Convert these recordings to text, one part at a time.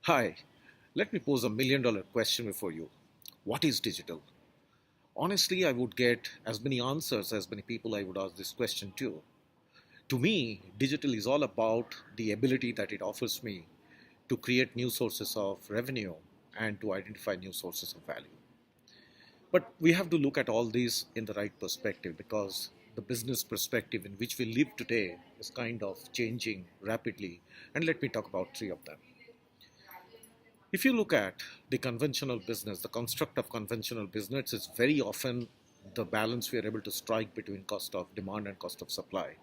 Hi, let me pose $1 million question before you. What is digital? Honestly, I would get as many answers as many people I would ask this question to. To me, digital is all about the ability that it offers me to create new sources of revenue and to identify new sources of value. But we have to look at all these in the right perspective because the business perspective in which we live today is kind of changing rapidly. And let me talk about three of them. If you look at the conventional business, the construct of conventional business is very often the balance we are able to strike between cost of demand and cost of supply.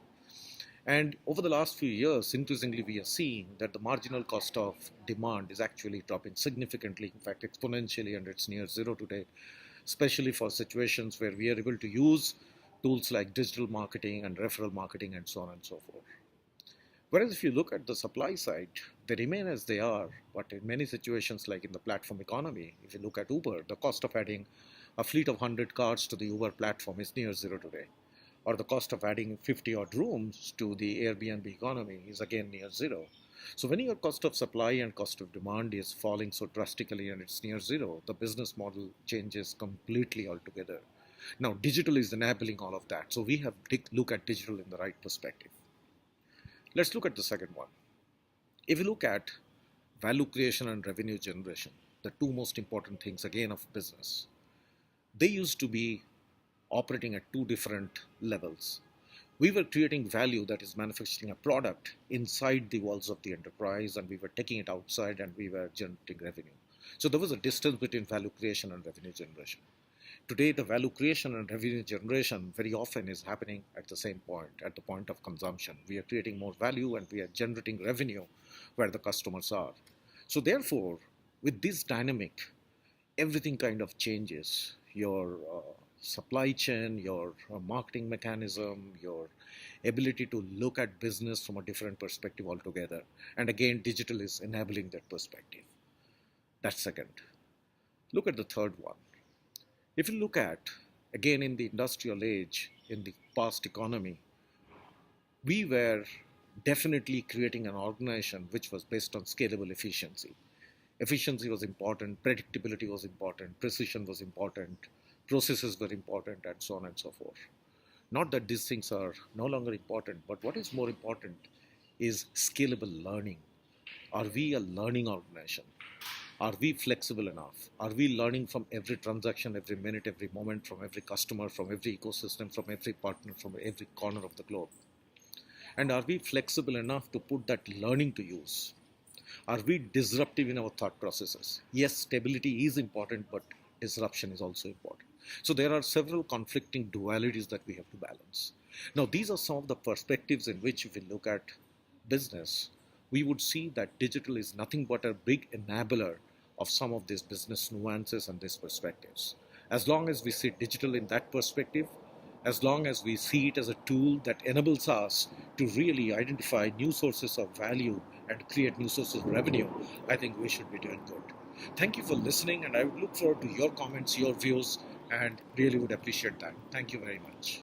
And over the last few years, increasingly, we are seeing that the marginal cost of demand is actually dropping significantly, in fact, exponentially, and it's near zero today, especially for situations where we are able to use tools like digital marketing and referral marketing and so on and so forth. Whereas if you look at the supply side, they remain as they are, but in many situations, like in the platform economy, if you look at Uber, the cost of adding a fleet of 100 cars to the Uber platform is near zero today. Or the cost of adding 50 odd rooms to the Airbnb economy is again near zero. So when your cost of supply and cost of demand is falling so drastically and it's near zero, the business model changes completely altogether. Now, digital is enabling all of that. So we have to look at digital in the right perspective. Let's look at the second one. If you look at value creation and revenue generation, the two most important things again of business, they used to be operating at two different levels. We were creating value, that is manufacturing a product inside the walls of the enterprise, and we were taking it outside and we were generating revenue. So there was a distance between value creation and revenue generation. Today, the value creation and revenue generation very often is happening at the same point, at the point of consumption. We are creating more value and we are generating revenue where the customers are. So, therefore, with this dynamic, everything kind of changes. Your supply chain, your marketing mechanism, your ability to look at business from a different perspective altogether. And again, digital is enabling that perspective. That's second. Look at the third one. If you look at, again, in the industrial age, in the past economy, we were definitely creating an organization which was based on scalable efficiency. Efficiency was important, predictability was important, precision was important, processes were important, and so on and so forth. Not that these things are no longer important, but what is more important is scalable learning. Are we a learning organization? Are we flexible enough? Are we learning from every transaction, every minute, every moment, from every customer, from every ecosystem, from every partner, from every corner of the globe? And are we flexible enough to put that learning to use? Are we disruptive in our thought processes? Yes, stability is important, but disruption is also important. So there are several conflicting dualities that we have to balance. Now, these are some of the perspectives in which, if we look at business, we would see that digital is nothing but a big enabler of some of these business nuances and these perspectives. As long as we see digital in that perspective, as long as we see it as a tool that enables us to really identify new sources of value and create new sources of revenue, I think we should be doing good. Thank you for listening, and I would look forward to your comments, your views, and really would appreciate that. Thank you very much.